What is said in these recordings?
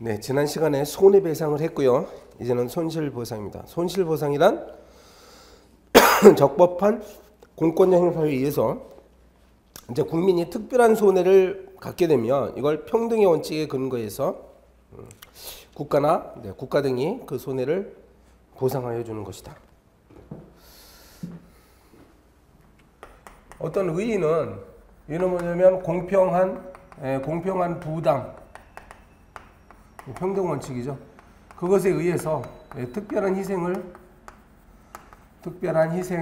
네, 지난 시간에 손해배상을 했고요. 이제는 손실보상입니다. 손실보상이란 적법한 공권력 행사에 의해서 이제 국민이 특별한 손해를 갖게 되면 이걸 평등의 원칙에 근거해서 국가나 국가 등이 그 손해를 보상하여 주는 것이다. 어떤 의의는 뭐냐면 공평한 부담, 평등 원칙이죠. 그것에 의해서 특별한 희생입니다. 특별한 희생을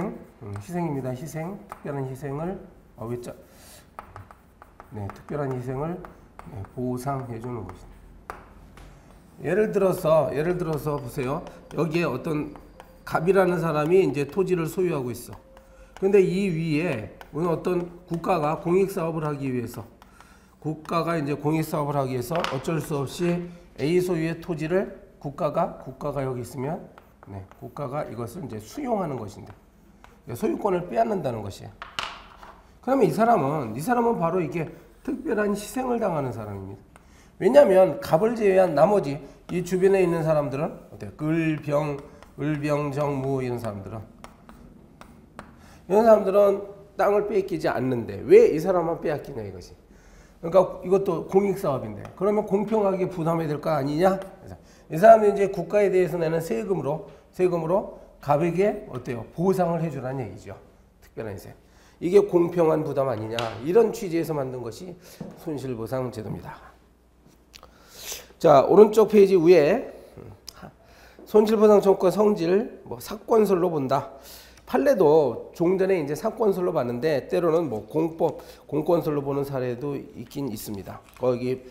보상해 주는 것입니다. 예를 들어서 보세요. 여기에 어떤 갑이라는 사람이 이제 토지를 소유하고 있어. 근데 이 위에 어떤 국가가 공익사업을 하기 위해서 어쩔 수 없이 A 소유의 토지를 국가가 여기 있으면 국가가 이것을 이제 수용하는 것인데 소유권을 빼앗는다는 것이에요. 그러면 이 사람은 바로 이게 특별한 희생을 당하는 사람입니다. 왜냐하면 갑을 제외한 나머지 이 주변에 있는 사람들은 어때요? 을병정무 이런 사람들은 땅을 빼앗기지 않는데 왜 이 사람만 빼앗기냐 이것이. 그러니까 이것도 공익사업인데 그러면 공평하게 부담해야 될 거 아니냐? 이 사람이 이제 국가에 대해서 내는 세금으로 갑에게 어때요? 보상을 해주라는 얘기죠. 특별한 희생. 이게 공평한 부담 아니냐? 이런 취지에서 만든 것이 손실보상 제도입니다. 자, 오른쪽 페이지 위에 손실보상 청구권 성질 사건설로 본다. 판례도 종전에 이제 사건설로 봤는데 때로는 공권설로 보는 사례도 있긴 있습니다. 거기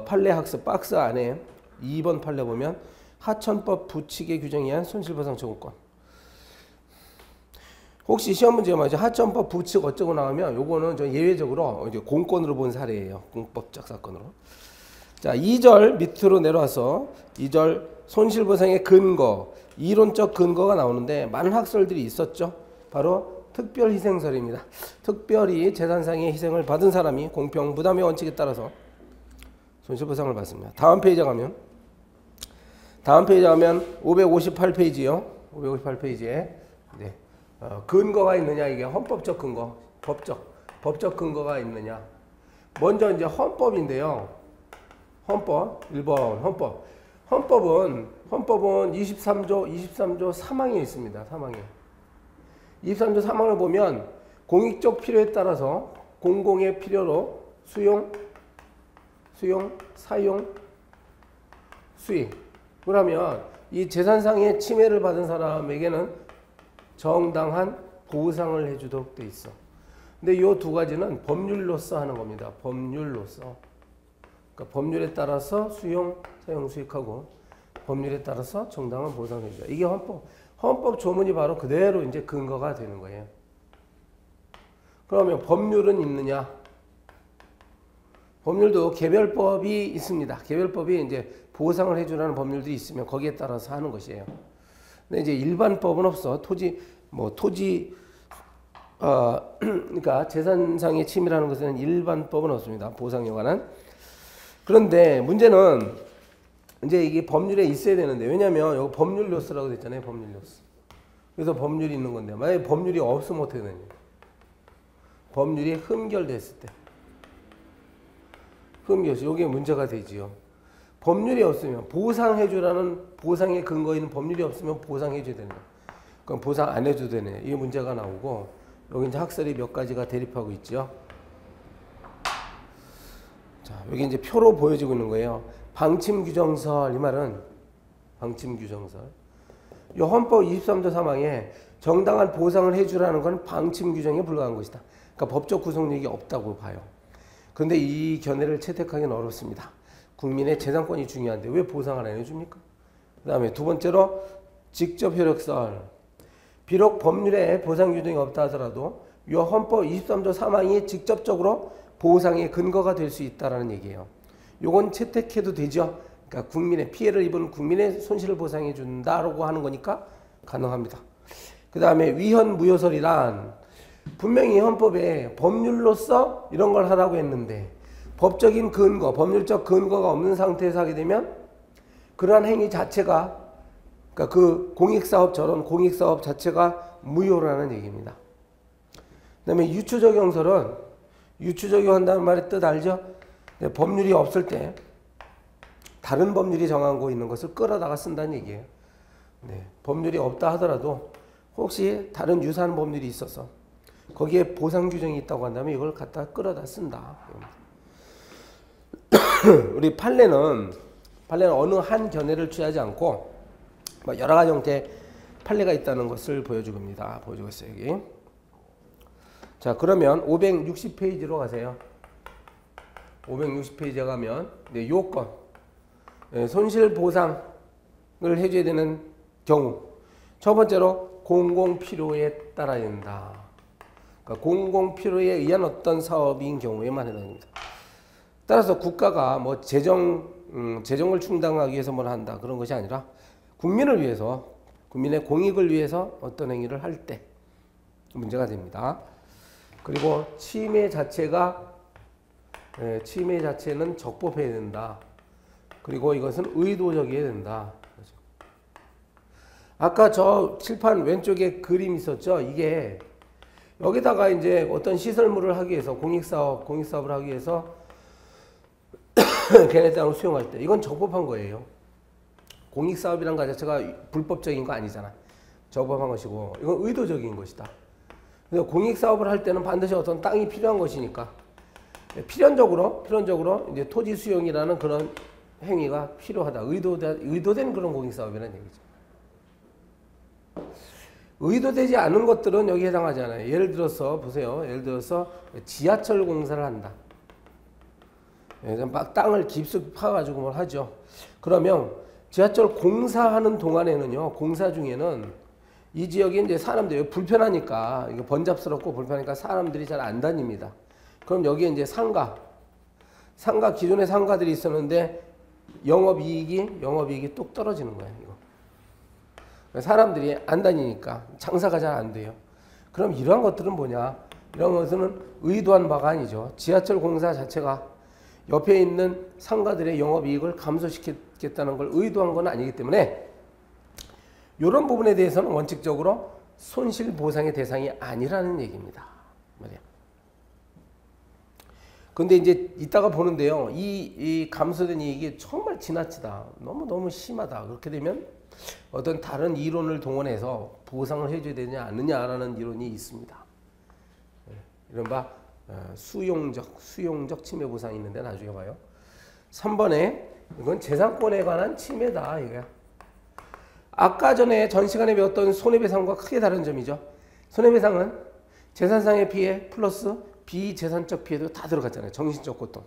판례 학습 박스 안에 2번 판례 보면 하천법 부칙의 규정에 의한 손실보상 청구권. 혹시 시험 문제가 말이죠. 하천법 부칙 어쩌고 나오면 요거는 저 예외적으로 이제 공권으로 본 사례예요. 공법적 사건으로. 자, 2절 밑으로 내려와서 2절 손실보상의 근거, 이론적 근거가 나오는데 많은 학설들이 있었죠. 바로 특별희생설입니다. 특별히 재산상의 희생을 받은 사람이 공평 부담의 원칙에 따라서 손실보상을 받습니다. 다음 페이지에 가면 558페이지요. 558페이지에 근거가 있느냐, 이게 헌법적 근거, 법적 근거가 있느냐. 먼저 이제 헌법인데요. 헌법 1번 헌법은 23조 3항에 있습니다. 23조 3항을 보면 공익적 필요에 따라서 공공의 필요로 수용, 사용, 수익. 그러면 이 재산상의 침해를 받은 사람에게는 정당한 보상을 해주도록 돼 있어. 근데 이 두 가지는 법률로서 하는 겁니다. 법률로서. 그러니까 법률에 따라서 수용, 사용, 수익하고 법률에 따라서 정당한 보상을 해줘요. 이게 헌법 조문이 바로 그대로 이제 근거가 되는 거예요. 그러면 법률은 있느냐? 법률도 개별법이 있습니다. 개별법이 이제 보상을 해주라는 법률들이 있으면 거기에 따라서 하는 것이에요. 근데 이제 일반법은 없어. 그러니까 재산상의 침해라는 것은 일반법은 없습니다. 보상에 관한. 그런데 문제는 이제 이게 법률에 있어야 되는데, 왜냐면 여기 법률로서라고 됐잖아요. 법률로서. 그래서 법률이 있는 건데 만약에 법률이 없으면 어떻게 되냐? 법률이 흠결됐을 때, 이게 문제가 되지요. 법률이 없으면 보상해주라는 보상의 근거 있는 법률이 없으면 보상해줘야 되는 거예요. 그럼 보상 안 해줘도 되네. 이게 문제가 나오고 여기 이제 학설이 몇 가지가 대립하고 있죠. 자, 여기 이제 표로 보여지고 있는 거예요. 방침규정설, 이 말은 방침규정설. 이 헌법 23조 3항에 정당한 보상을 해주라는 건 방침규정에 불과한 것이다. 그러니까 법적 구속력이 없다고 봐요. 그런데 이 견해를 채택하기는 어렵습니다. 국민의 재산권이 중요한데 왜 보상을 안 해줍니까? 그 다음에 두 번째로 직접 효력설. 비록 법률에 보상 규정이 없다 하더라도 이 헌법 23조 3항이 직접적으로 보상의 근거가 될 수 있다는 얘기예요. 요건 채택해도 되죠. 그러니까 국민의 피해를 입은 국민의 손실을 보상해 준다라고 하는 거니까 가능합니다. 그 다음에 위헌무효설이란 분명히 헌법에 법률로서 이런 걸 하라고 했는데 법적인 근거, 법률적 근거가 없는 상태에서 하게 되면 그러한 행위 자체가, 그러니까 그 공익사업처럼 공익사업 자체가 무효라는 얘기입니다. 그 다음에 유추적용설은, 유추적용한다는 말의 뜻 알죠? 네, 법률이 없을 때 다른 법률이 정하고 있는 것을 끌어다가 쓴다는 얘기예요. 네, 법률이 없다 하더라도 혹시 다른 유사한 법률이 있어서 거기에 보상 규정이 있다고 한다면 이걸 갖다 끌어다 쓴다. 우리 판례는 어느 한 견해를 취하지 않고 여러 가지 형태의 판례가 있다는 것을 보여주고 있어요. 여기. 자, 그러면 560페이지로 가세요. 560페이지에 가면 네, 요건, 네, 손실보상을 해줘야 되는 경우, 첫 번째로 공공필요에 따라야 된다. 그러니까 공공필요에 의한 어떤 사업인 경우에만 해당됩니다. 따라서 국가가 뭐 재정을 충당하기 위해서 뭘 한다 그런 것이 아니라 국민을 위해서, 국민의 공익을 위해서 어떤 행위를 할 때 문제가 됩니다. 그리고 침해 자체는 적법해야 된다. 그리고 이것은 의도적이어야 된다. 아까 저 칠판 왼쪽에 그림 있었죠? 이게 여기다가 이제 어떤 시설물을 하기 위해서 공익사업을 하기 위해서 걔네 땅을 수용할 때 이건 적법한 거예요. 공익사업이란 것 자체가 불법적인 거 아니잖아. 적법한 것이고 이건 의도적인 것이다. 그래서 공익사업을 할 때는 반드시 어떤 땅이 필요한 것이니까 필연적으로 이제 토지 수용이라는 그런 행위가 필요하다. 의도된 그런 공익사업이라는 얘기죠. 의도되지 않은 것들은 여기에 해당하지 않아요. 예를 들어서 보세요. 예를 들어서 지하철 공사를 한다. 막 땅을 깊숙이 파가지고 뭘 하죠. 그러면 지하철 공사하는 동안에는요, 공사 중에는 이 지역에 이제 사람들이 불편하니까, 이게 번잡스럽고 불편하니까 사람들이 잘 안 다닙니다. 그럼 여기에 이제 상가, 기존의 상가들이 있었는데 영업이익이 뚝 떨어지는 거예요, 이거. 사람들이 안 다니니까 장사가 잘 안 돼요. 그럼 이러한 것들은 뭐냐? 이런 것은 의도한 바가 아니죠. 지하철 공사 자체가 옆에 있는 상가들의 영업이익을 감소시키겠다는 걸 의도한 건 아니기 때문에 이런 부분에 대해서는 원칙적으로 손실보상의 대상이 아니라는 얘기입니다. 말이야. 근데 이제 이따가 보는데요. 이 감소된 이익이 정말 지나치다. 너무 심하다. 그렇게 되면 어떤 다른 이론을 동원해서 보상을 해줘야 되지 않느냐라는 이론이 있습니다. 이른바 수용적 침해 보상이 있는데 나중에 봐요. 3번에 이건 재산권에 관한 침해다. 이거야. 아까 전에 전 시간에 배웠던 손해배상과 크게 다른 점이죠. 손해배상은 재산상의 피해 플러스 비재산적 피해도 다 들어갔잖아요. 정신적 고통.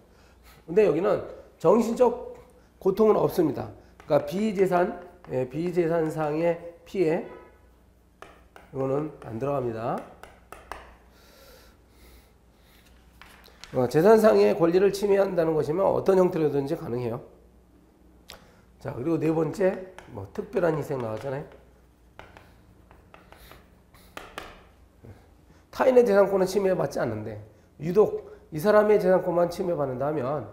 근데 여기는 정신적 고통은 없습니다. 그러니까 비재산상의 피해 이거는 안 들어갑니다. 재산상의 권리를 침해한다는 것이면 어떤 형태로든지 가능해요. 자, 그리고 네 번째, 특별한 희생 나왔잖아요. 타인의 재산권은 침해받지 않는데, 유독 이 사람의 재산권만 침해받는다면,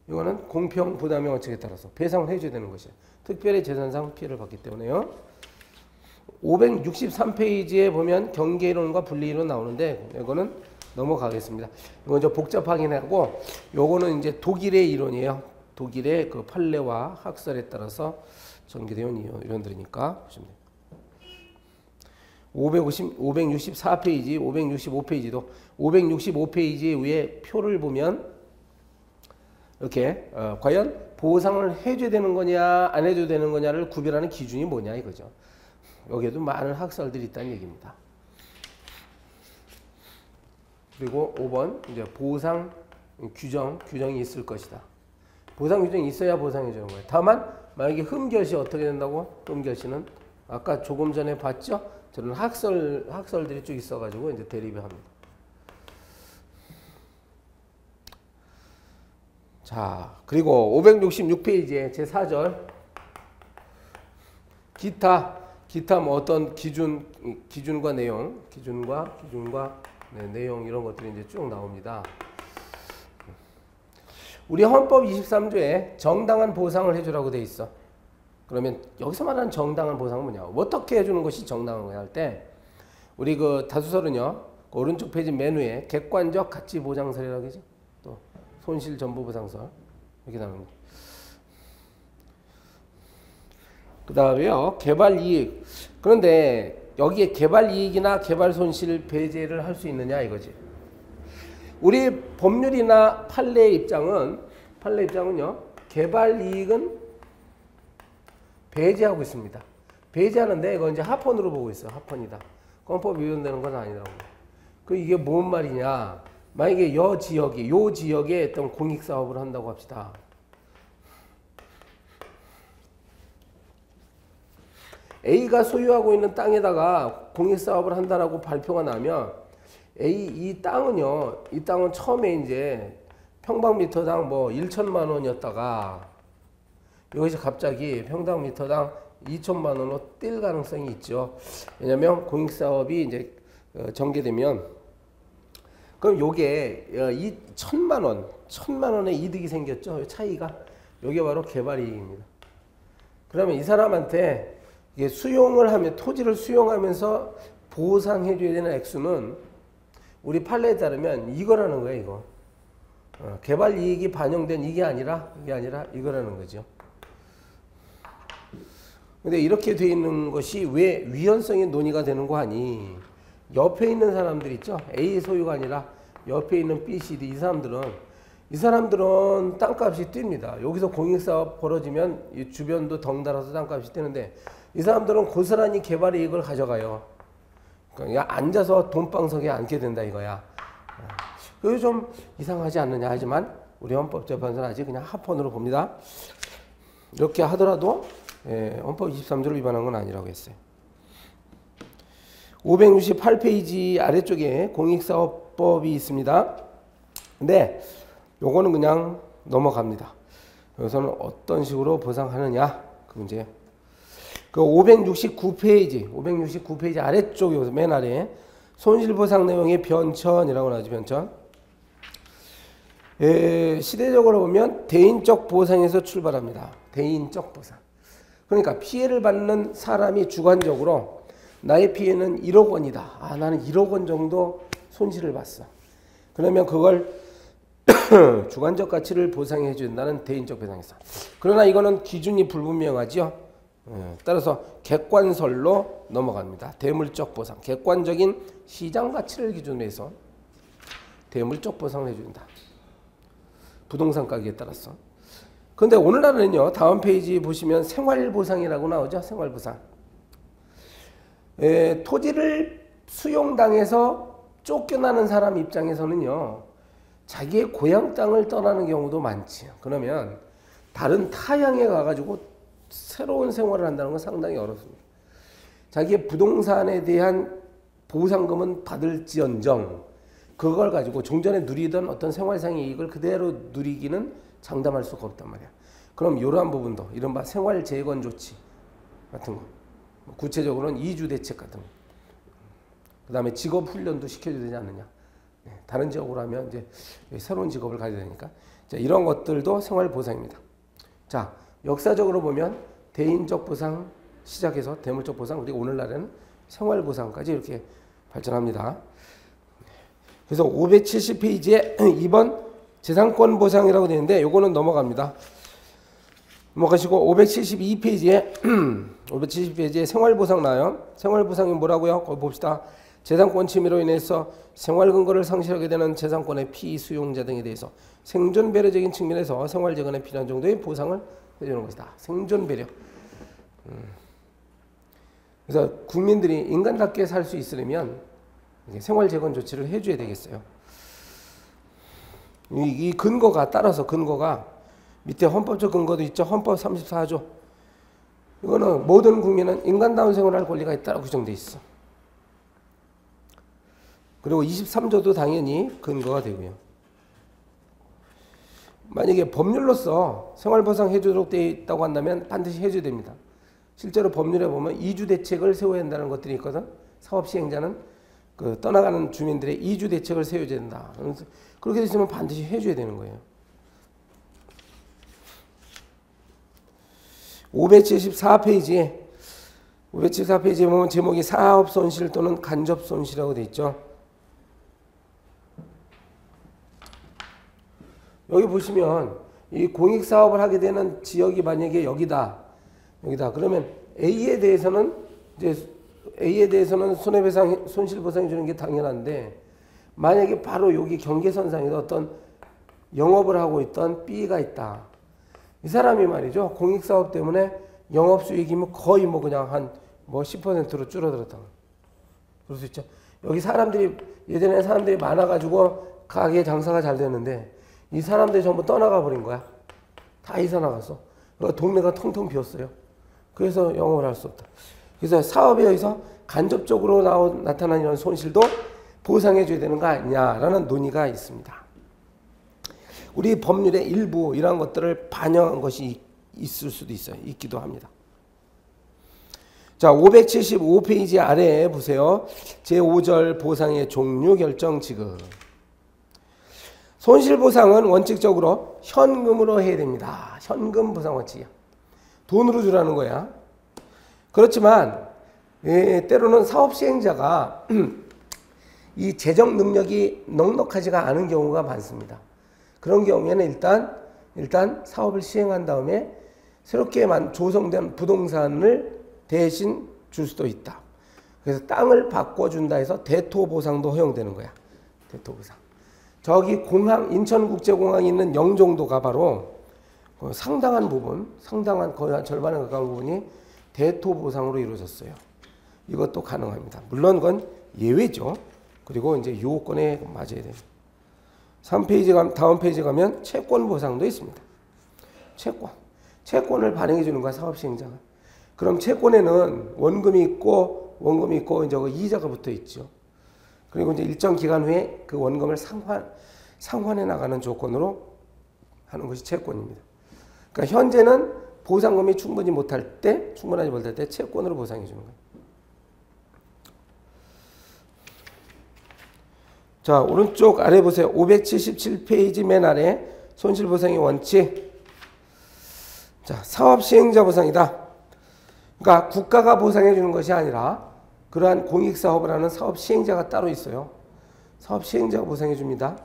이거는 공평 부담의 원칙에 따라서 배상을 해줘야 되는 것이에요. 특별히 재산상 피해를 받기 때문에요. 563페이지에 보면 경계이론과 분리이론 나오는데, 이거는 넘어가겠습니다. 이건 좀 복잡하긴 하고, 요거는 이제 독일의 이론이에요. 독일의 그 판례와 학설에 따라서 전개되어 온 이론들이니까 보시면 돼요. 564페이지, 565페이지도 565페이지 위에 표를 보면 이렇게 과연 보상을 해줘야 되는 거냐 안 해줘야 되는 거냐를 구별하는 기준이 뭐냐 이거죠. 여기에도 많은 학설들이 있다는 얘기입니다. 그리고 5번 이제 보상 규정이 있을 것이다. 보상 규정이 있어야 보상해 주는 거예요. 다만 만약에 흠결시 어떻게 된다고? 흠결시는 아까 조금 전에 봤죠? 저는 학설들이 쭉 있어가지고 이제 대립을 합니다. 자, 그리고 566페이지에 제4절 기타 뭐 어떤 기준과 내용, 기준과 내용 이런 것들이 이제 쭉 나옵니다. 우리 헌법 23조에 정당한 보상을 해주라고 돼 있어. 그러면 여기서 말하는 정당한 보상은 뭐냐? 어떻게 해주는 것이 정당한 거야 할 때 우리 그 다수설은요. 그 오른쪽 페이지 맨 위에 객관적 가치 보장설이라고 하죠. 또 손실 전부 보상설 이렇게 나옵니다. 그 다음에요. 개발 이익. 그런데 여기에 개발 이익이나 개발 손실 배제를 할 수 있느냐 이거지. 우리 법률이나 판례의 입장은요. 개발 이익은 배제하고 있습니다. 배제하는데 이건 이제 하폰으로 보고 있어요. 하폰이다. 헌법 위반되는 건 아니라고. 그 이게 뭔 말이냐? 만약에 요 지역에 어떤 공익 사업을 한다고 합시다. A가 소유하고 있는 땅에다가 공익 사업을 한다라고 발표가 나면 이 땅은 처음에 이제 평방미터당 뭐 1천만 원이었다가 이것이 갑자기 평방미터당 2천만 원으로 뛸 가능성이 있죠. 왜냐면 공익 사업이 이제 전개되면 그럼 요게 이 천만 원의 이득이 생겼죠. 차이가 요게 바로 개발 이익입니다. 그러면 이 사람한테 이게 토지를 수용하면서 보상해줘야 되는 액수는 우리 판례에 따르면 이거라는 거예요, 이거. 개발 이익이 반영된 이게 아니라 이거라는 거죠. 근데 이렇게 돼 있는 것이 왜 위헌성이 논의가 되는 거 아니? 옆에 있는 사람들 있죠? A 소유가 아니라 옆에 있는 B, C, D 이 사람들은 땅값이 뜁니다. 여기서 공익사업 벌어지면 이 주변도 덩달아서 땅값이 뛰는데 이 사람들은 고스란히 개발 이익을 가져가요. 그러니까 앉아서 돈방석에 앉게 된다 이거야. 그게 좀 이상하지 않느냐 하지만 우리 헌법재판소는 아직 그냥 하폰으로 봅니다. 이렇게 하더라도 헌법 23조를 위반한 건 아니라고 했어요. 568페이지 아래쪽에 공익사업법이 있습니다. 근데 요거는 그냥 넘어갑니다. 여기서는 어떤 식으로 보상하느냐 그 문제예요. 그 569페이지 아래쪽 여기서 맨 아래 손실보상 내용의 변천이라고 나오죠. 변천. 시대적으로 보면 대인적 보상에서 출발합니다. 대인적 보상. 그러니까 피해를 받는 사람이 주관적으로 나의 피해는 1억 원이다. 나는 1억 원 정도 손실을 봤어. 그러면 그걸 주관적 가치를 보상해 준다는 대인적 보상에서. 그러나 이거는 기준이 불분명하죠. 따라서 객관설로 넘어갑니다. 대물적 보상. 객관적인 시장 가치를 기준으로 해서 대물적 보상을 해준다. 부동산 가격에 따라서. 그런데 오늘날은요. 다음 페이지 보시면 생활보상이라고 나오죠. 생활보상. 토지를 수용당해서 쫓겨나는 사람 입장에서는요. 자기의 고향 땅을 떠나는 경우도 많지. 그러면 다른 타향에 가가지고 새로운 생활을 한다는 건 상당히 어렵습니다. 자기의 부동산에 대한 보상금은 받을지언정 그걸 가지고 종전에 누리던 어떤 생활상의 이익을 그대로 누리기는 장담할 수가 없단 말이야. 그럼 이러한 부분도 이른바 생활재건 조치 같은 거 구체적으로는 이주 대책 같은 거 그 다음에 직업 훈련도 시켜줘야 되지 않느냐. 다른 지역으로 하면 이제 새로운 직업을 가져야 되니까 자, 이런 것들도 생활보상입니다. 자, 역사적으로 보면 대인적 보상 시작해서 대물적 보상 그리고 오늘날에는 생활보상까지 이렇게 발전합니다. 그래서 570페이지에 2번 재산권 보상이라고 되는데 요거는 넘어갑니다. 넘어가시고 572페이지에 생활보상 나와요. 생활보상이 뭐라고요? 거기 봅시다. 재산권 침해로 인해서 생활근거를 상실하게 되는 재산권의 피수용자 등에 대해서 생존배려적인 측면에서 생활재건에 필요한 정도의 보상을 해주는 것이다. 생존배려. 그래서 국민들이 인간답게 살 수 있으려면 생활재건 조치를 해줘야 되겠어요. 이 근거가 따라서 근거가 밑에 헌법적 근거도 있죠. 헌법 34조. 이거는 모든 국민은 인간다운 생활할 권리가 있다고 규정돼 있어. 그리고 23조도 당연히 근거가 되고요. 만약에 법률로서 생활보상 해주도록 되어 있다고 한다면 반드시 해줘야 됩니다. 실제로 법률에 보면 이주 대책을 세워야 한다는 것들이 있거든. 사업시행자는 그 떠나가는 주민들의 이주 대책을 세워야 된다. 그렇게 되시면 반드시 해줘야 되는 거예요. 574페이지에 보면 제목이 사업 손실 또는 간접 손실이라고 되어 있죠. 여기 보시면 이 공익 사업을 하게 되는 지역이 만약에 여기다. 그러면 A에 대해서는 손해배상 손실보상해 주는 게 당연한데, 만약에 바로 여기 경계선상에서 어떤 영업을 하고 있던 B가 있다. 이 사람이 말이죠, 공익 사업 때문에 영업수익이면 거의 뭐 그냥 한 10%로 줄어들었다. 그럴 수 있죠. 여기 예전에 사람들이 많아가지고 가게 장사가 잘 됐는데, 이 사람들이 전부 떠나가 버린 거야. 다 이사 나갔어. 동네가 텅텅 비었어요. 그래서 영업을 할 수 없다. 그래서 사업에 의해서 간접적으로 나타나는 이런 손실도 보상해 줘야 되는 거 아니냐라는 논의가 있습니다. 우리 법률의 일부 이러한 것들을 반영한 것이 있을 수도 있어요. 있기도 합니다. 자, 575페이지 아래에 보세요. 제5절 보상의 종류 결정 지급. 손실보상은 원칙적으로 현금으로 해야 됩니다. 현금 보상 원칙이야. 돈으로 주라는 거야. 그렇지만 때로는 사업 시행자가 이 재정 능력이 넉넉하지가 않은 경우가 많습니다. 그런 경우에는 일단 사업을 시행한 다음에 새롭게 조성된 부동산을 대신 줄 수도 있다. 그래서 땅을 바꿔준다 해서 대토보상도 허용되는 거야. 대토보상. 저기 인천국제공항이 있는 영종도가 바로 상당한 부분, 거의 한 절반에 가까운 부분이 대토보상으로 이루어졌어요. 이것도 가능합니다. 물론 그건 예외죠. 그리고 이제 요건에 맞아야 돼요. 3페이지 다음 페이지 가면 채권 보상도 있습니다. 채권을 발행해 주는 거야, 사업 시행자가. 그럼 채권에는 원금이 있고 이제 이자가 붙어 있죠. 그리고 이제 일정 기간 후에 그 원금을 상환해 나가는 조건으로 하는 것이 채권입니다. 그러니까 현재는 보상금이 충분하지 못할 때 채권으로 보상해 주는 거예요. 자, 오른쪽 아래 보세요. 577페이지 맨 아래 손실보상의 원칙. 자, 사업 시행자 보상이다. 그러니까 국가가 보상해 주는 것이 아니라 그러한 공익사업을 하는 사업 시행자가 따로 있어요. 사업 시행자가 보상해 줍니다.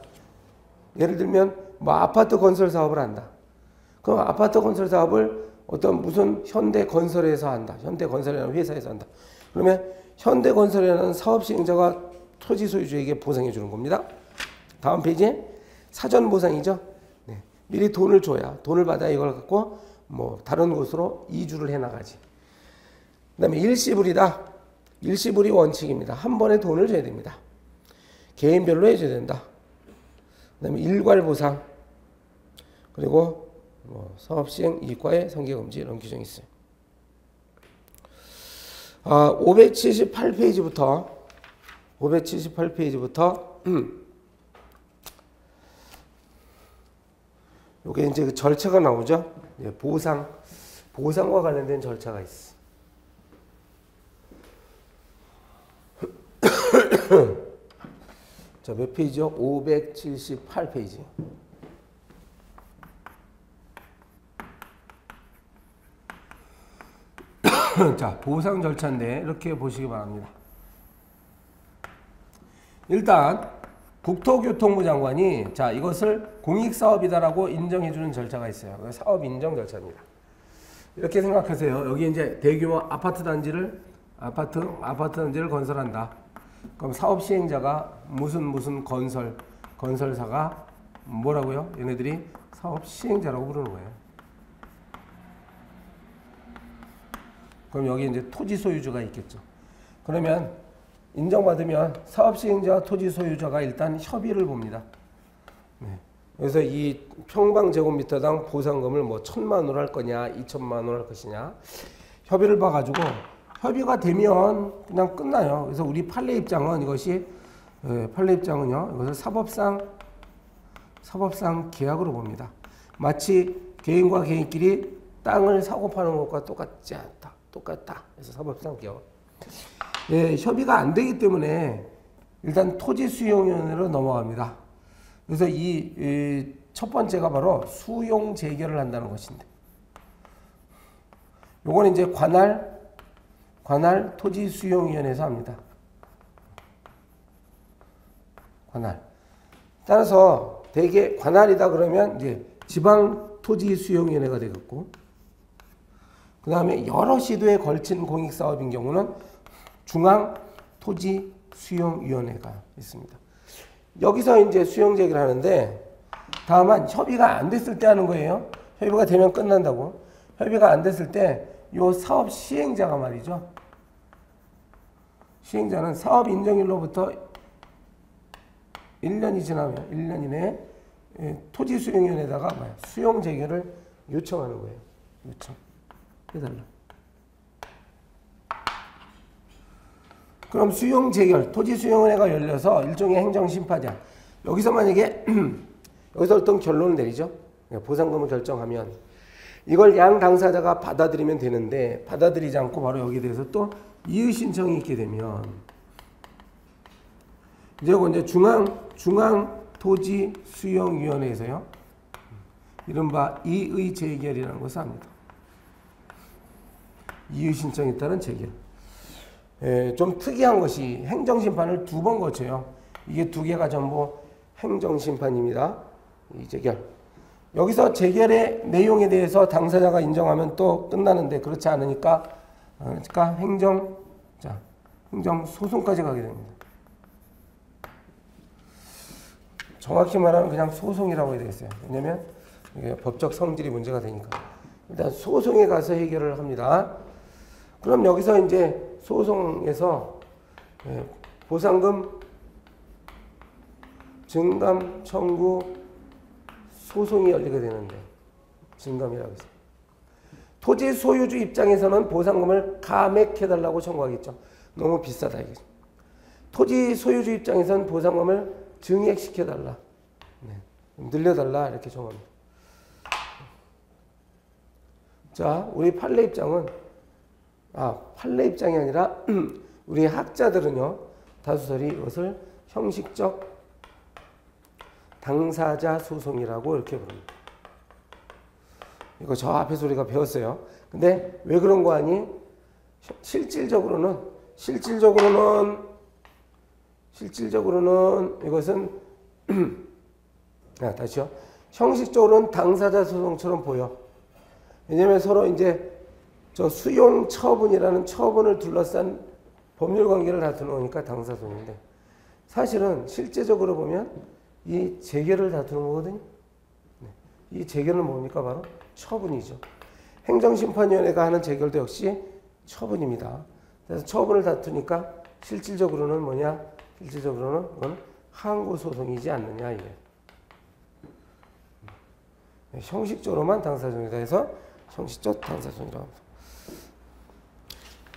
예를 들면 아파트 건설 사업을 한다. 그럼 아파트 건설 사업을 무슨 현대건설에서 한다. 현대건설이라는 회사에서 한다. 그러면 현대건설이라는 사업 시행자가 토지 소유주에게 보상해 주는 겁니다. 다음 페이지에 사전 보상이죠. 네. 미리 돈을 받아야 이걸 갖고 다른 곳으로 이주를 해 나가지. 그다음에 일시불이다. 일시불이 원칙입니다. 한 번에 돈을 줘야 됩니다. 개인별로 해줘야 된다. 그다음에 일괄보상, 그리고 사업시행 이익과의 상계금지 이런 규정이 있어요. 578페이지부터 요게 이제 그 절차가 나오죠. 보상과 관련된 절차가 있어. 자, 몇 페이지요? 578페이지. 자, 보상 절차인데 이렇게 보시기 바랍니다. 일단 국토교통부 장관이 이것을 공익사업이다라고 인정해주는 절차가 있어요. 사업 인정 절차입니다. 이렇게 생각하세요. 여기 이제 대규모 아파트 단지를 건설한다. 그럼 사업 시행자가 무슨 건설사가 뭐라고요? 얘네들이 사업 시행자라고 부르는 거예요. 그럼 여기 이제 토지 소유주가 있겠죠. 그러면 인정받으면 사업 시행자와 토지 소유자가 일단 협의를 봅니다. 네. 그래서 이 평방제곱미터당 보상금을 1,000만 원으로 할 거냐, 2,000만 원으로 할 것이냐 협의를 봐가지고 협의가 되면 그냥 끝나요. 그래서 우리 판례 입장은 이것이 이것을 사법상 계약으로 봅니다. 마치 개인과 개인끼리 땅을 사고 파는 것과 똑같다. 그래서 사법상 계약. 협의가 안 되기 때문에 일단 토지수용위원회로 넘어갑니다. 그래서 이 첫 번째가 바로 수용 재결을 한다는 것인데, 요거는 이제 관할 토지수용위원회에서 합니다. 관할. 따라서 대개 관할이다 그러면 이제 지방토지수용위원회가 되겠고, 그 다음에 여러 시도에 걸친 공익사업인 경우는 중앙토지수용위원회가 있습니다. 여기서 이제 수용제기를 하는데, 다만 협의가 안 됐을 때 하는 거예요. 협의가 되면 끝난다고. 협의가 안 됐을 때 요 사업 시행자가 말이죠. 시행자는 사업 인정일로부터 1년이 지나면 1년 이내에 토지수용위원회에다가 수용 재개를 요청하는 거예요. 요청 해달라. 그럼 수용 재결, 토지수용위원회가 열려서 일종의 행정심파자. 여기서 만약에 여기서 어떤 결론을 내리죠. 보상금을 결정하면 이걸 양 당사자가 받아들이면 되는데, 받아들이지 않고 바로 여기에 대해서 또 이의 신청이 있게 되면 이제 중앙토지수용위원회에서요, 이른바 이의 재결이라는 것을 합니다. 이의 신청에 따른 재결. 좀 특이한 것이 행정심판을 2번 거쳐요. 이게 2개가 전부 행정심판입니다. 이 재결. 여기서 재결의 내용에 대해서 당사자가 인정하면 또 끝나는데, 그렇지 않으니까 행정소송까지 가게 됩니다. 정확히 말하면 그냥 소송이라고 해야 되겠어요. 왜냐면 이게 법적 성질이 문제가 되니까. 일단 소송에 가서 해결을 합니다. 그럼 여기서 이제 소송에서 보상금 증감 청구 소송이 열리게 되는데, 증감이라고 했어요. 토지 소유주 입장에서는 보상금을 감액해달라고 청구하겠죠. 너무 비싸다 이게. 토지 소유주 입장에서는 보상금을 증액시켜달라, 늘려달라 이렇게 청구합니다. 자, 우리 판례 입장은 판례 입장이 아니라 우리 학자들은요, 다수설이 이것을 형식적 당사자 소송이라고 이렇게 부릅니다. 이거 저 앞에서 우리가 배웠어요. 근데 왜 그런 거 아니? 실질적으로는 이것은 다시요. 형식적으로는 당사자 소송처럼 보여. 왜냐면 서로 이제 저 수용 처분이라는 처분을 둘러싼 법률 관계를 다투는 거니까 당사소송인데, 사실은 실제적으로 보면 이 재결을 다투는 거거든요. 이 재결은 뭡니까? 바로 처분이죠. 행정심판위원회가 하는 재결도 역시 처분입니다. 그래서 처분을 다투니까 실질적으로는 뭐냐? 실질적으로는 그건 항고소송이지 않느냐 이게. 형식적으로만 당사소송이다 해서 형식적 당사소송이라고 합니다.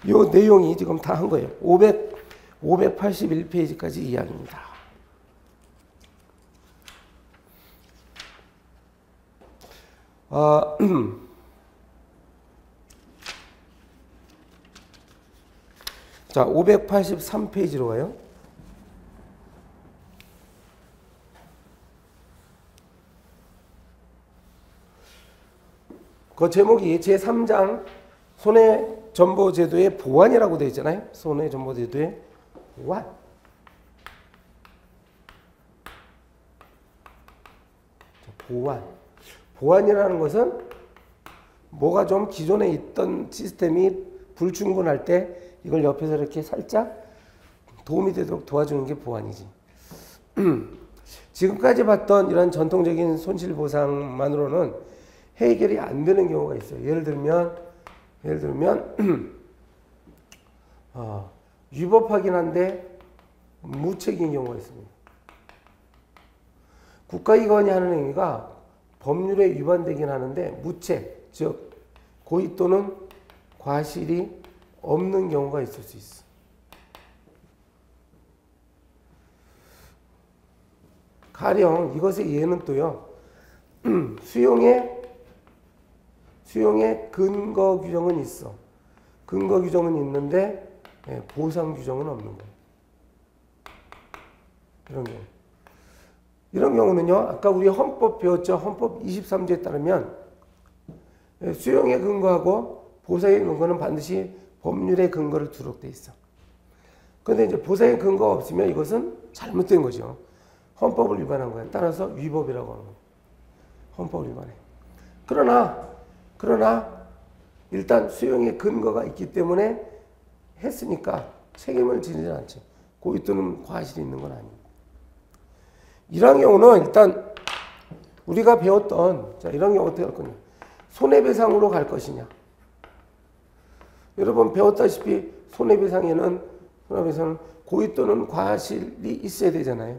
이 내용이 지금 다 한 거예요. 581페이지까지 이야기입니다. 자, 583페이지로 가요. 그 제목이 제3장 손해전보제도의 보완이라고 되어 있잖아요. 손해전보제도의 보완. 보완이라는 것은 뭐가 좀 기존에 있던 시스템이 불충분할 때 이걸 옆에서 이렇게 살짝 도움이 되도록 도와주는 게 보완이지. 지금까지 봤던 이런 전통적인 손실보상만으로는 해결이 안 되는 경우가 있어요. 예를 들면 위법하긴 한데 무책임인 경우가 있습니다. 국가기관이 하는 행위가 법률에 위반되긴 하는데 무책, 즉 고의 또는 과실이 없는 경우가 있을 수 있어. 가령 이것의 예는 또요, 수용의 근거 규정은 있어. 근거 규정은 있는데 보상 규정은 없는 거예요. 이런 경우는요, 아까 우리 헌법 배웠죠. 헌법 23조에 따르면 수용에 근거하고 보상의 근거는 반드시 법률의 근거를 두도록 돼 있어. 그런데 이제 보상의 근거가 없으면 이것은 잘못된 거죠. 헌법을 위반한 거야. 따라서 위법이라고 하는 거야. 헌법을 위반해. 그러나 일단 수용의 근거가 있기 때문에 했으니까 책임을 지지 않지. 고의 또는 과실이 있는 건 아닙니다. 이런 경우는 일단 우리가 배웠던, 자, 이런 경우 어떻게 할 거냐. 손해배상으로 갈 것이냐. 여러분 배웠다시피 손해배상은 고의 또는 과실이 있어야 되잖아요.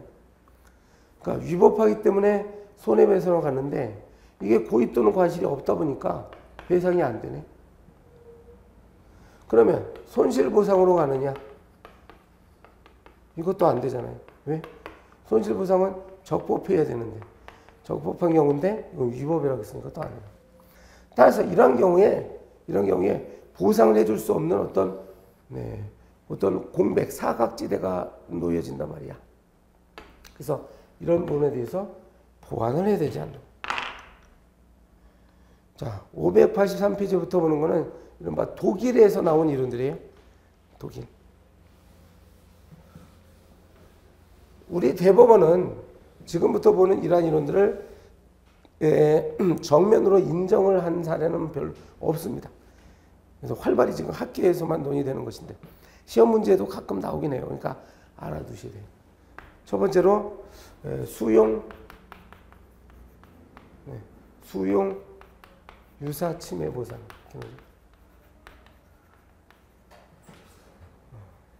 그러니까 위법하기 때문에 손해배상으로 갔는데 이게 고의 또는 과실이 없다 보니까 배상이 안 되네. 그러면 손실보상으로 가느냐? 이것도 안 되잖아요. 왜? 손실보상은 적법해야 되는데 적법한 경우인데 이건 위법이라고 했으니까 또 안 돼요. 따라서 이런 경우에 보상을 해줄 수 없는 어떤 공백, 사각지대가 놓여진단 말이야. 그래서 이런 부분에 대해서 보완을 해야 되지 않나. 자, 583페이지부터 보는 거는 이른바 독일에서 나온 이론들이에요. 독일. 우리 대법원은 지금부터 보는 이러한 이론들을 정면으로 인정을 한 사례는 별로 없습니다. 그래서 활발히 지금 학계에서만 논의되는 것인데 시험 문제도 가끔 나오긴 해요. 그러니까 알아두셔야 돼요. 첫 번째로 수용 유사 침해 보상.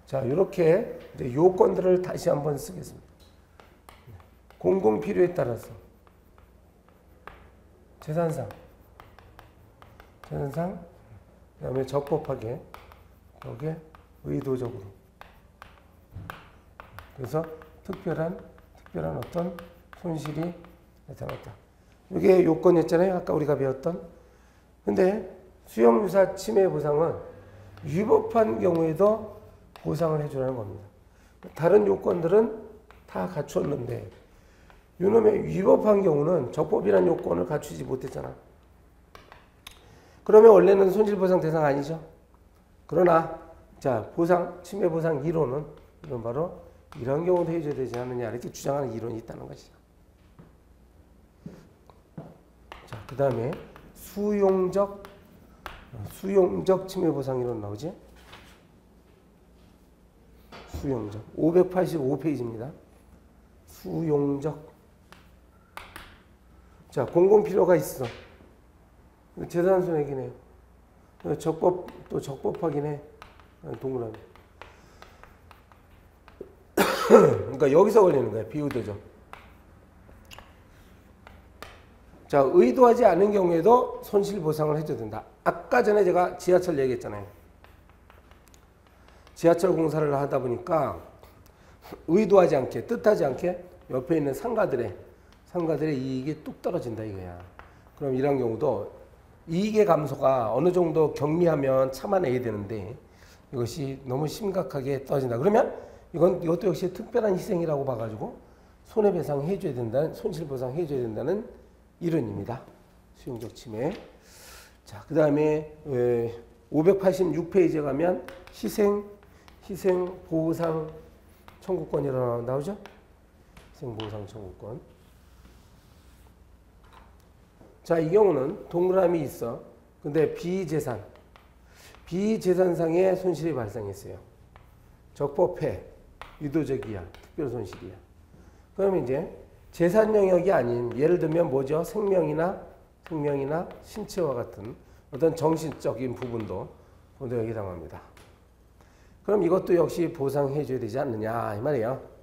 자, 이렇게 요건들을 다시 한번 쓰겠습니다. 공공 필요에 따라서 재산상, 그다음에 적법하게, 여기에 의도적으로. 그래서 특별한 어떤 손실이 나타났다. 이게 요건이었잖아요. 아까 우리가 배웠던. 근데 수용유사 침해 보상은 위법한 경우에도 보상을 해주라는 겁니다. 다른 요건들은 다 갖췄는데 이놈의 위법한 경우는 적법이라는 요건을 갖추지 못했잖아. 그러면 원래는 손실보상 대상 아니죠. 그러나 자, 침해 보상 이론은 이런 바로 이런 경우도 해줘야 되지 않느냐 이렇게 주장하는 이론이 있다는 것이죠. 자, 그 다음에 수용적 침해 보상 이론 나오지? 수용적 585페이지입니다. 수용적. 자, 공공 필요가 있어. 재산 손해기네요. 적법하긴 해. 동그라미. 그러니까 여기서 걸리는 거야. 비의도적. 자, 의도하지 않은 경우에도 손실보상을 해줘야 된다. 아까 전에 제가 지하철 얘기했잖아요. 지하철 공사를 하다 보니까 의도하지 않게, 뜻하지 않게 옆에 있는 상가들의 이익이 뚝 떨어진다 이거야. 그럼 이런 경우도 이익의 감소가 어느 정도 경미하면 참아내야 되는데 이것이 너무 심각하게 떨어진다. 그러면 이것도 역시 특별한 희생이라고 봐가지고 손해배상 해줘야 된다는, 손실보상 해줘야 된다는 이론입니다. 수용적 침해. 자, 그 다음에 586페이지에 가면 희생보상 청구권이 나오죠? 희생보상 청구권. 자, 이 경우는 동그라미 있어. 근데 비재산상의 손실이 발생했어요. 적법해, 의도적이야, 특별손실이야. 그러면 이제 재산 영역이 아닌, 예를 들면 뭐죠? 생명이나 신체와 같은 어떤 정신적인 부분도 여기 해당합니다. 그럼 이것도 역시 보상해 줘야 되지 않느냐 이 말이에요.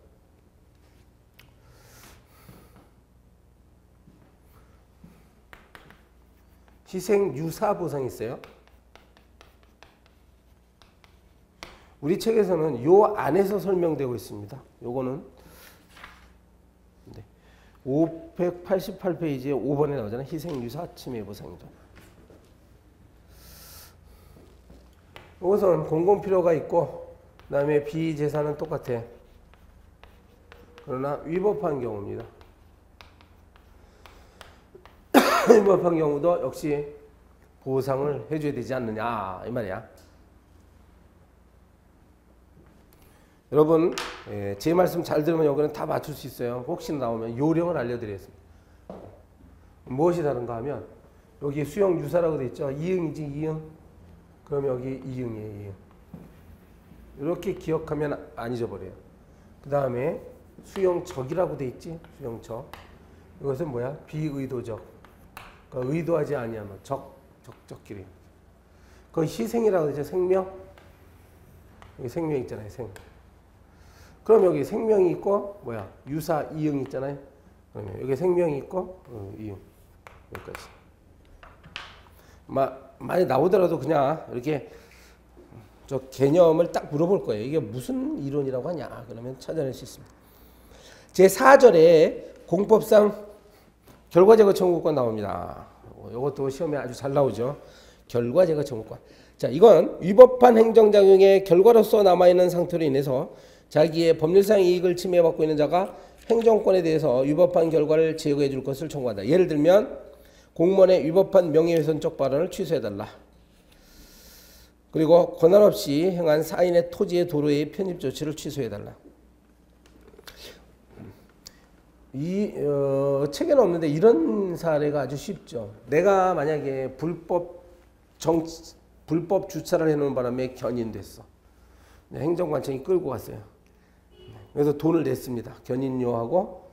희생 유사 보상이 있어요. 우리 책에서는 요 안에서 설명되고 있습니다. 요거는 588페이지에 5번에 나오잖아요. 희생 유사 침해 보상이죠. 이것은 공공 필요가 있고 그다음에 비재산은 똑같아. 그러나 위법한 경우입니다. 위법한 경우도 역시 보상을 해줘야 되지 않느냐 이 말이야. 여러분 제 말씀 잘 들으면 여기는 다 맞출 수 있어요. 혹시 나오면 요령을 알려드리겠습니다. 무엇이 다른가 하면 여기 수용 유사라고 돼 있죠. 이응이지 이응. 그럼 여기 이응이에요. 이응. 이렇게 기억하면 안 잊어버려요. 그 다음에 수용적이라고 돼 있지. 수용적. 이것은 뭐야? 비의도적. 그러니까 의도하지 아니하면 적적끼리. 그 희생이라고 되죠. 생명. 여기 생명 있잖아요. 생. 그럼 여기 생명이 있고 뭐야? 유사 이응 있잖아요. 그러면 여기 생명이 있고 이응. 여기까지. 많이 나오더라도 그냥 이렇게 저 개념을 딱 물어볼 거예요. 이게 무슨 이론이라고 하냐? 그러면 찾아낼 수 있습니다. 제4절에 공법상 결과제거 청구권 나옵니다. 이것도 시험에 아주 잘 나오죠. 결과제거 청구권. 자, 이건 위법한 행정작용의 결과로서 남아있는 상태로 인해서 자기의 법률상 이익을 침해받고 있는 자가 행정권에 대해서 위법한 결과를 제거해 줄 것을 청구한다. 예를 들면 공무원의 위법한 명예훼손적 발언을 취소해달라. 그리고 권한 없이 행한 사인의 토지의 도로의 편입 조치를 취소해달라. 이 책에는 없는데 이런 사례가 아주 쉽죠. 내가 만약에 불법 주차를 해놓은 바람에 견인됐어. 행정관청이 끌고 갔어요. 그래서 돈을 냈습니다. 견인료하고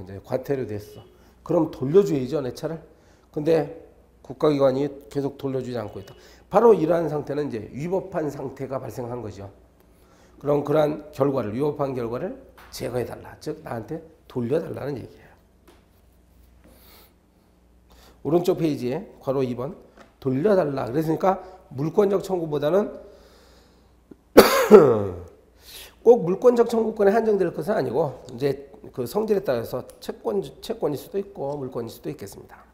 이제 과태료 냈어. 그럼 돌려줘야죠, 내 차를. 근데 국가기관이 계속 돌려주지 않고 있다. 바로 이러한 상태는 이제 위법한 상태가 발생한 거죠. 그럼 그러한 결과를, 위법한 결과를 제거해달라. 즉 나한테 돌려달라는 얘기예요. 오른쪽 페이지에 괄호 2번 돌려달라. 그랬으니까 물권적 청구보다는 꼭 물권적 청구권에 한정될 것은 아니고 이제 그 성질에 따라서 채권일 수도 있고 물권일 수도 있겠습니다.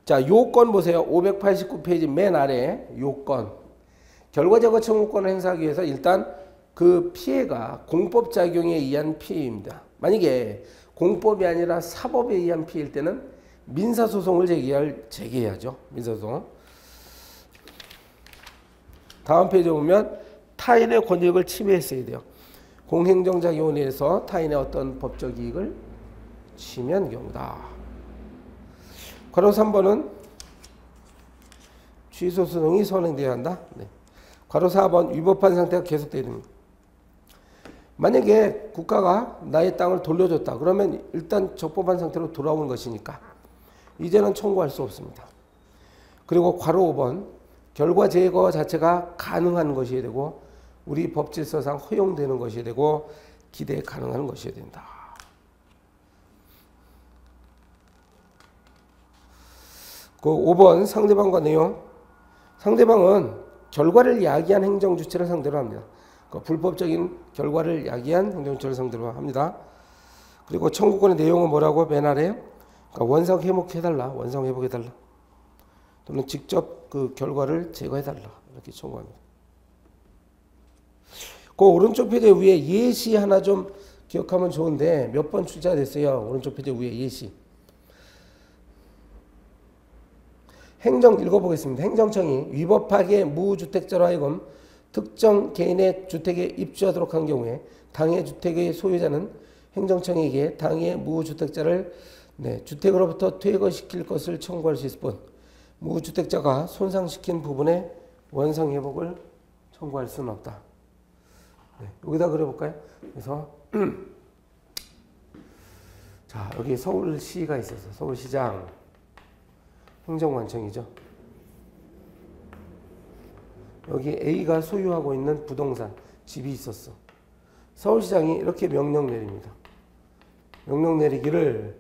자, 요건 보세요. 589페이지 맨 아래 요건. 결과제거 청구권을 행사하기 위해서 일단 그 피해가 공법작용에 의한 피해입니다. 만약에 공법이 아니라 사법에 의한 피해일 때는 민사소송을 제기해야죠. 민사소송. 다음 페이지에 보면 타인의 권익을 침해했어야 돼요. 공행정작용에 의해서 타인의 어떤 법적 이익을 침해한 경우다. 괄호 3번은 취소소송이 선행되어야 한다. 네. 괄호 4번 위법한 상태가 계속되어야 됩니다. 만약에 국가가 나의 땅을 돌려줬다. 그러면 일단 적법한 상태로 돌아오는 것이니까 이제는 청구할 수 없습니다. 그리고 괄호 5번 결과 제거 자체가 가능한 것이어야 되고 우리 법질서상 허용되는 것이어야 되고 기대 가능한 것이어야 된다. 그 5번 상대방과 내용. 상대방은 결과를 야기한 행정주체를 상대로 합니다. 그 불법적인 결과를 야기한 행정주체를 상대로 합니다. 그리고 청구권의 내용은 뭐라고? 맨 아래 그러니까 원상 회복해달라. 원상 회복해달라. 또는 직접 그 결과를 제거해달라. 이렇게 청구합니다. 그 오른쪽 페이지 위에 예시 하나 좀 기억하면 좋은데 몇 번 출제됐어요. 오른쪽 페이지 위에 예시. 행정 읽어보겠습니다. 행정청이 위법하게 무주택자로 하여금 특정 개인의 주택에 입주하도록 한 경우에 당해 주택의 소유자는 행정청에게 당해 무주택자를 주택으로부터 퇴거시킬 것을 청구할 수 있을 뿐 무주택자가 손상시킨 부분의 원상회복을 청구할 수는 없다. 여기다 그려볼까요? 그래서 자 여기 서울시가 있어서 서울시장 행정관청이죠. 여기 A가 소유하고 있는 부동산, 집이 있었어. 서울시장이 이렇게 명령 내립니다. 명령 내리기를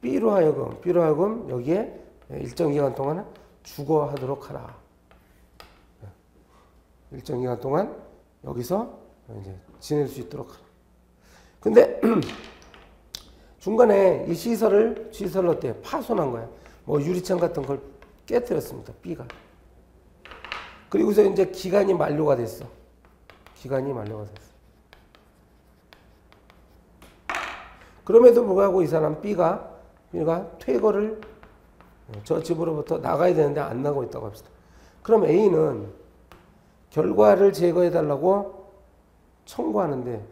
B로 하여금 여기에 일정 기간 동안 주거하도록 하라. 일정 기간 동안 여기서 이제 지낼 수 있도록 하라. 근데 중간에 이 시설을 어때? 파손한 거야. 뭐 유리창 같은 걸 깨뜨렸습니다. B가. 그리고서 이제 기간이 만료가 됐어. 그럼에도 불구하고 이 사람 B가 퇴거를 저 집으로부터 나가야 되는데 안 나가고 있다고 합시다. 그럼 A는 결과를 제거해 달라고 청구하는데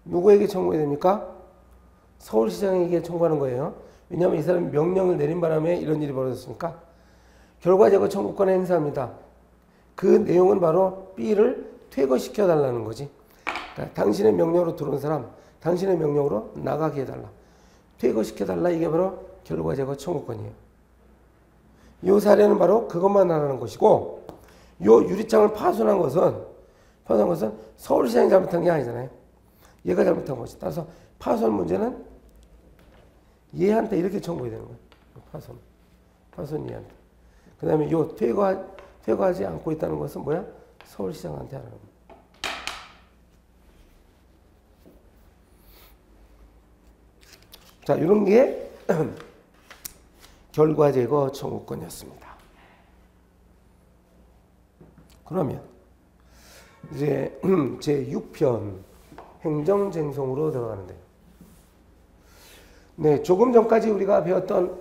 누구에게 청구해야 됩니까? 서울시장에게 청구하는 거예요. 왜냐하면 이 사람이 명령을 내린 바람에 이런 일이 벌어졌으니까 결과 제거 청구권을 행사합니다. 그 내용은 바로 B를 퇴거시켜 달라는 거지. 그러니까 당신의 명령으로 들어온 사람, 당신의 명령으로 나가게 해달라. 퇴거시켜 달라. 이게 바로 결과 제거 청구권이에요. 이 사례는 바로 그것만 하라는 것이고, 이 유리창을 파손한 것은 서울시장이 잘못한 게 아니잖아요. 얘가 잘못한 것이. 따라서 파손 문제는 얘한테 이렇게 청구해야 되는 거예요. 파손 얘한테. 그 다음에 요 퇴거하지 않고 있다는 것은 뭐야? 서울시장한테 하라는 거예요. 자, 이런 게 결과 제거 청구권이었습니다. 그러면 이제 제6편 행정쟁송으로 들어가는데요. 네, 조금 전까지 우리가 배웠던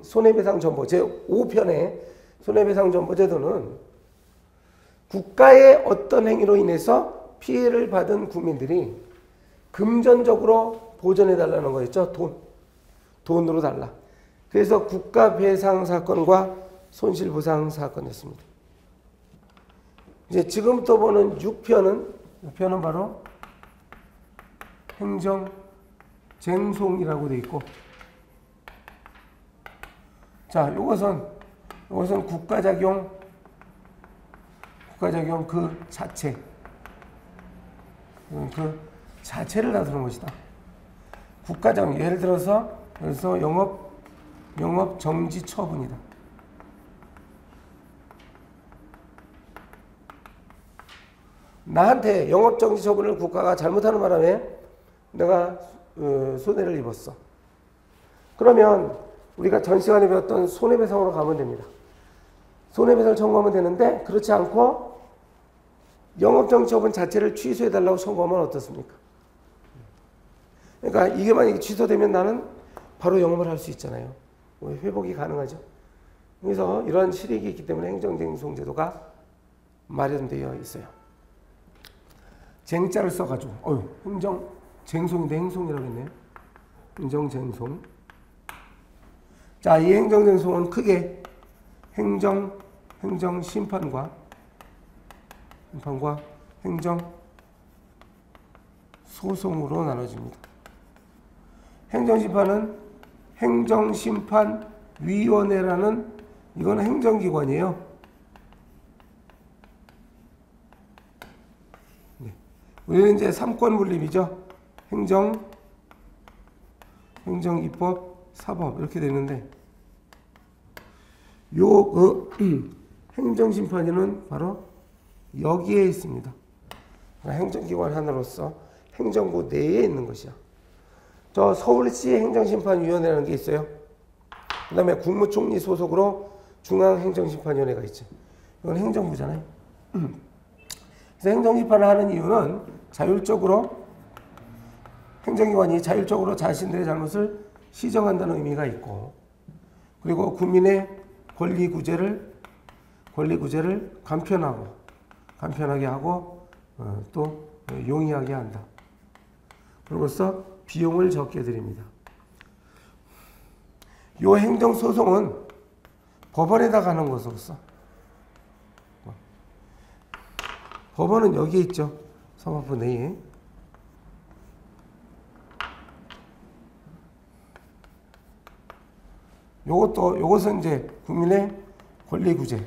손해배상전보 제5편의 손해배상전보제도는 국가의 어떤 행위로 인해서 피해를 받은 국민들이 금전적으로 보전해달라는 거였죠. 돈으로 달라. 그래서 국가배상사건과 손실보상사건이었습니다. 이제 지금부터 보는 6편은 바로 행정쟁송이라고 되어 있고, 자, 요것은 국가작용 그 자체를 다루는 것이다. 국가작용, 예를 들어서 영업 정지 처분이다. 나한테 영업 정지 처분을 국가가 잘못하는 바람에 내가 손해를 입었어. 그러면 우리가 전 시간에 배웠던 손해배상으로 가면 됩니다. 손해배상을 청구하면 되는데, 그렇지 않고 영업정지 처분 자체를 취소해달라고 청구하면 어떻습니까? 그러니까 이게 만약에 취소되면 나는 바로 영업을 할 수 있잖아요. 회복이 가능하죠. 그래서 이런 실익이 있기 때문에 행정쟁송제도가 마련되어 있어요. 쟁자를 써가지고 행정쟁송인데 행송이라고 했네요. 행정쟁송. 자, 이 행정쟁송은 크게 행정심판과 행정소송으로 나눠집니다. 행정심판은 행정심판위원회라는, 이건 행정기관이에요. 네. 우리는 이제 3권 분립이죠. 행정, 입법, 사법 이렇게 되는데, 행정심판위는 바로 여기에 있습니다. 행정기관 하나로서 행정부 내에 있는 것이야. 저 서울시 행정심판위원회라는 게 있어요. 그 다음에 국무총리 소속으로 중앙행정심판위원회가 있죠. 이건 행정부잖아요. 그래서 행정심판을 하는 이유는 행정기관이 자율적으로 자신들의 잘못을 시정한다는 의미가 있고, 그리고 국민의 권리 구제를 간편하게 하고 또 용이하게 한다. 그로써 비용을 적게 드립니다. 이 행정소송은 법원에다 가는 것으로서, 법원은 여기에 있죠. 사법부 내에. 요것은 이제 국민의 권리 구제.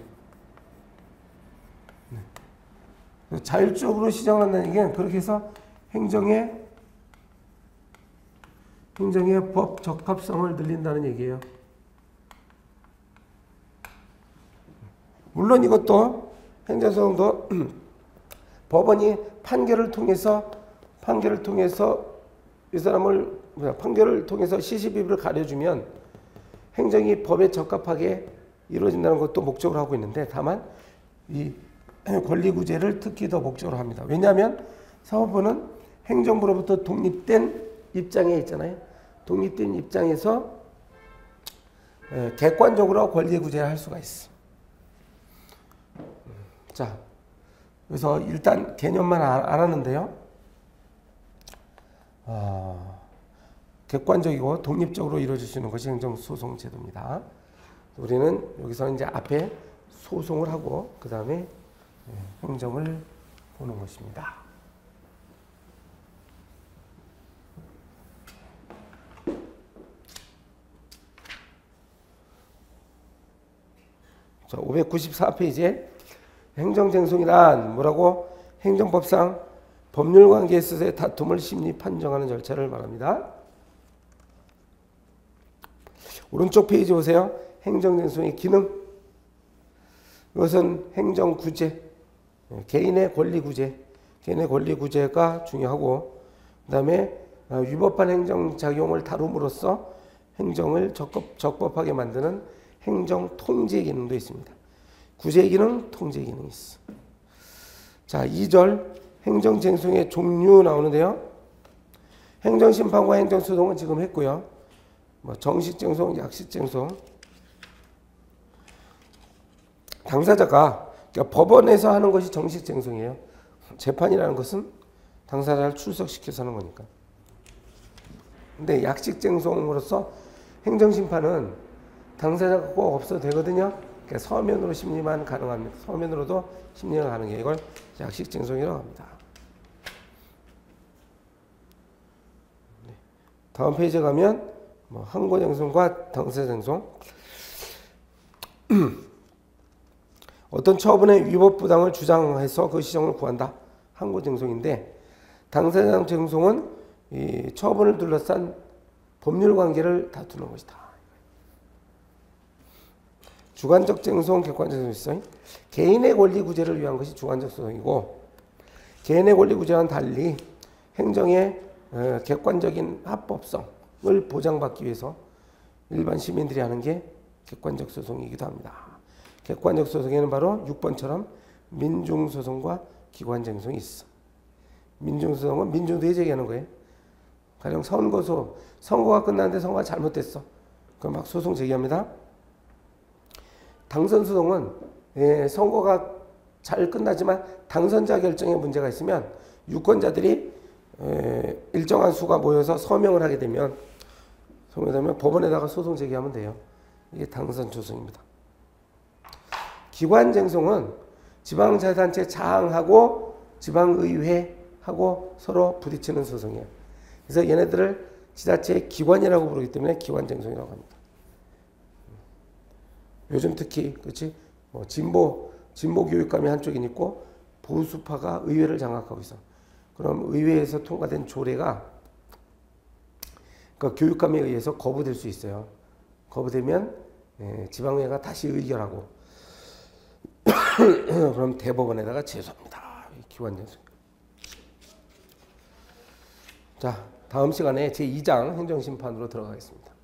자율적으로 시정한다는 얘기는 그렇게 해서 행정의 법 적합성을 늘린다는 얘기예요. 물론 이것도 행정소송도 법원이 판결을 통해서 이 사람을 판결을 통해서 시시비비를 가려주면 행정이 법에 적합하게 이루어진다는 것도 목적으로 하고 있는데, 다만 이 권리구제를 특히 더 목적으로 합니다. 왜냐하면 사법부는 행정부로부터 독립된 입장에 있잖아요. 독립된 입장에서 객관적으로 권리 구제를 할 수가 있어. 자, 그래서 일단 개념만 알았는데요. 객관적이고 독립적으로 이루어질 수 있는 것이 행정소송 제도입니다. 우리는 여기서 이제 앞에 소송을 하고 그 다음에 행정을 보는 것입니다. 자, 594페이지에 행정쟁송이란 뭐라고? 행정법상 법률관계에 있어서의 다툼을 심리 판정하는 절차를 말합니다. 오른쪽 페이지 보세요. 행정쟁송의 기능. 이것은 행정구제, 개인의 권리구제, 개인의 권리구제가 중요하고 그 다음에 위법한 행정작용을 다룸으로써 행정을 적법하게 만드는 행정통제 기능도 있습니다. 구제 기능, 통제 기능이 있어. 자, 2절 행정쟁송의 종류 나오는데요. 행정심판과 행정소송은 지금 했고요. 정식쟁송, 약식쟁송. 당사자가 그러니까 법원에서 하는 것이 정식쟁송이에요. 재판이라는 것은 당사자를 출석시켜서 하는 거니까. 근데 약식쟁송으로서 행정심판은 당사자가 꼭 없어도 되거든요. 그러니까 서면으로 심리만 가능합니다. 서면으로도 심리가 가능해요. 이걸 약식쟁송이라고 합니다. 다음 페이지에 가면 항고쟁송과 당사자쟁송. 어떤 처분의 위법부당을 주장해서 그 시정을 구한다. 항고쟁송인데 당사자쟁송은 이 처분을 둘러싼 법률관계를 다투는 것이다. 주관적 쟁송, 객관적 쟁송. 개인의 권리 구제를 위한 것이 주관적 소송이고 개인의 권리 구제와는 달리 행정의 객관적인 합법성을 보장받기 위해서 일반 시민들이 하는 게 객관적 소송이기도 합니다. 객관적 소송에는 바로 6번처럼 민중소송과 기관쟁송이 있어. 민중소송은 민중들이 제기하는 거예요. 가령 선거소, 선거가 끝났는데 선거가 잘못됐어. 그럼 막 소송 제기합니다. 당선소송은 선거가 잘 끝나지만 당선자 결정에 문제가 있으면 유권자들이 일정한 수가 모여서 서명을 하게 되면 법원에다가 소송 제기하면 돼요. 이게 당선소송입니다. 기관쟁송은 지방자치단체 장하고 지방의회하고 서로 부딪히는 소송이에요. 그래서 얘네들을 지자체의 기관이라고 부르기 때문에 기관쟁송이라고 합니다. 요즘 특히 그렇지 진보 교육감이 한쪽이 있고 보수파가 의회를 장악하고 있어. 그럼 의회에서 통과된 조례가 그 교육감에 의해서 거부될 수 있어요. 거부되면 지방의회가 다시 의결하고 그럼 대법원에다가 제소합니다. 기관쟁송. 자, 다음 시간에 제2장 행정심판으로 들어가겠습니다.